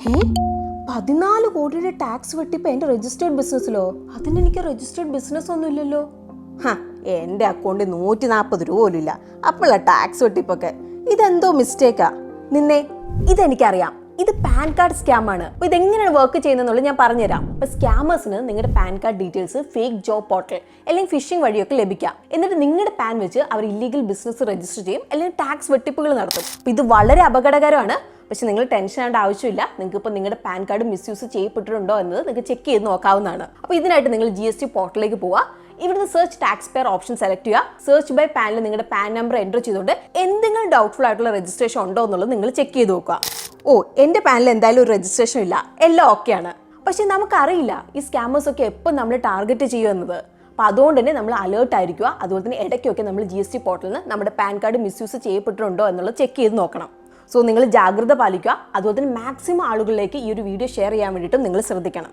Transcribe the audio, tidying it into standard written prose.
ഏ 14 കോടിയുടെ ടാക്സ് വെട്ടിപ്പ് എൻ്റെ രജിസ്റ്റേർഡ് ബിസിനസ്സിലോ? അതിനെനിക്ക് രജിസ്റ്റേർഡ് ബിസിനസ് ഒന്നും ഇല്ലല്ലോ. എൻ്റെ അക്കൗണ്ടിൽ 140 രൂപ പോലും ഇല്ല, അപ്പോഴാണ് ടാക്സ് വെട്ടിപ്പൊക്കെ. ഇതെന്തോ മിസ്റ്റേക്കാ. നിന്നെ ഇതെനിക്കറിയാം, ഇത് പാൻ കാർഡ് സ്കാമാണ്. അപ്പോൾ ഇതെങ്ങനെയാണ് വർക്ക് ചെയ്യുന്നതെന്നുള്ളത് ഞാൻ പറഞ്ഞുതരാം. അപ്പോൾ സ്കാമേഴ്സിന് നിങ്ങളുടെ pan card details fake job portal അല്ലെങ്കിൽ ഫിഷിംഗ് വഴിയൊക്കെ ലഭിക്കാം. എന്നിട്ട് നിങ്ങളുടെ പാൻ വെച്ച് അവർ ഇല്ലീഗൽ ബിസിനസ് രജിസ്റ്റർ ചെയ്യും അല്ലെങ്കിൽ ടാക്സ് വെട്ടിപ്പുകൾ നടത്തും. അപ്പോൾ ഇത് വളരെ അപകടകരമാണ്. പക്ഷെ നിങ്ങൾ ടെൻഷൻ ആവേണ്ട ആവശ്യമില്ല. നിങ്ങൾക്ക് ഇപ്പോൾ നിങ്ങളുടെ പാൻ കാർഡ് മിസ്യൂസ് ചെയ്യപ്പെട്ടിട്ടുണ്ടോ എന്നത് നിങ്ങൾക്ക് ചെക്ക് ചെയ്ത് നോക്കാവുന്നതാണ്. അപ്പോൾ ഇതിനായിട്ട് നിങ്ങൾ GST പോർട്ടലിലേക്ക് പോവുക. ഇവിടുന്ന് search tax pair option select ചെയ്യുക. സെർച്ച് ബൈ പാനിൽ നിങ്ങളുടെ പാൻ നമ്പർ എൻ്റർ ചെയ്തുകൊണ്ട് എന്തെങ്കിലും ഡൗട്ട്ഫുൾ ആയിട്ടുള്ള രജിസ്ട്രേഷൻ ഉണ്ടോ എന്നുള്ളത് നിങ്ങൾ ചെക്ക് ചെയ്ത് നോക്കുക. എൻ്റെ പാനിൽ എന്തായാലും ഒരു രജിസ്ട്രേഷൻ ഇല്ല, എല്ലാം ഓക്കെയാണ്. പക്ഷെ നമുക്കറിയില്ല ഈ സ്കാമേഴ്സ് ഒക്കെ എപ്പോൾ നമ്മൾ ടാർഗറ്റ് ചെയ്യുമെന്നത്. അപ്പോൾ അതുകൊണ്ട് തന്നെ നമ്മൾ അലേർട്ട് ആയിരിക്കുക. അതുപോലെ തന്നെ ഇടയ്ക്കൊക്കെ നമ്മൾ GST പോർട്ടലിൽ നിന്ന് നമ്മുടെ പാൻ കാർഡ് മിസ്യൂസ് ചെയ്യപ്പെട്ടിട്ടുണ്ടോ എന്നുള്ളത് ചെക്ക് ചെയ്ത് നോക്കണം. സോ നിങ്ങൾ ജാഗ്രത പാലിക്കുക. അതുപോലെ തന്നെ മാക്സിമം ആളുകളിലേക്ക് ഈ ഒരു വീഡിയോ ഷെയർ ചെയ്യാൻ വേണ്ടിയിട്ടും നിങ്ങൾ ശ്രദ്ധിക്കണം.